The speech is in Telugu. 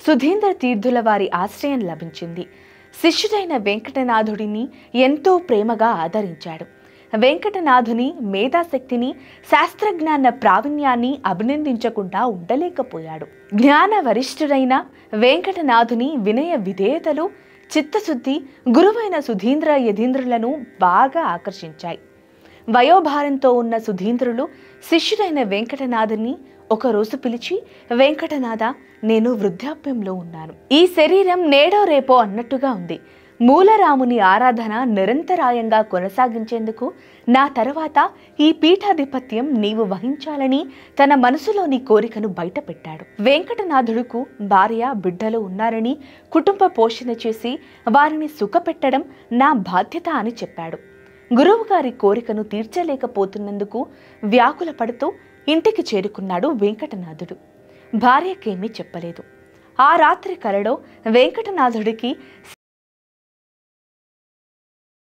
సుధీంద్ర తీర్థుల వారి ఆశ్రయం లభించింది. శిష్యుడైన వెంకటనాథుడిని ఎంతో ప్రేమగా ఆదరించాడు. వెంకటనాథుని మేధాశక్తిని, శాస్త్రజ్ఞాన ప్రావీణ్యాన్ని అభినందించకుండా ఉండలేకపోయాడు. జ్ఞాన వరిష్ఠుడైన వెంకటనాథుని వినయ విధేయతలు, చిత్తశుద్ధి గురువైన సుధీంద్ర యతీంద్రులను బాగా ఆకర్షించాయి. వయోభారంతో ఉన్న సుధీంద్రులు శిష్యుడైన వెంకటనాథుని ఒకరోజు పిలిచి, వెంకటనాథ, నేను వృద్ధాప్యంలో ఉన్నాను. ఈ శరీరం నేడో రేపో అన్నట్టుగా ఉంది. మూలరాముని ఆరాధన నిరంతరాయంగా కొనసాగించేందుకు నా తర్వాత ఈ పీఠాధిపత్యం నీవు వహించాలని తన మనసులోని కోరికను బయటపెట్టాడు. వెంకటనాథుడుకు భార్య, బిడ్డలు ఉన్నారని కుటుంబ పోషణ చేసి వారిని సుఖపెట్టడం నా బాధ్యత అని చెప్పాడు. గురువుగారి కోరికను తీర్చలేకపోతున్నందుకు వ్యాకుల పడుతూ ఇంటికి చేరుకున్నాడు వెంకటనాథుడు. భార్యకేమీ చెప్పలేదు. ఆ రాత్రి కలలో వెంకటనాథుడికి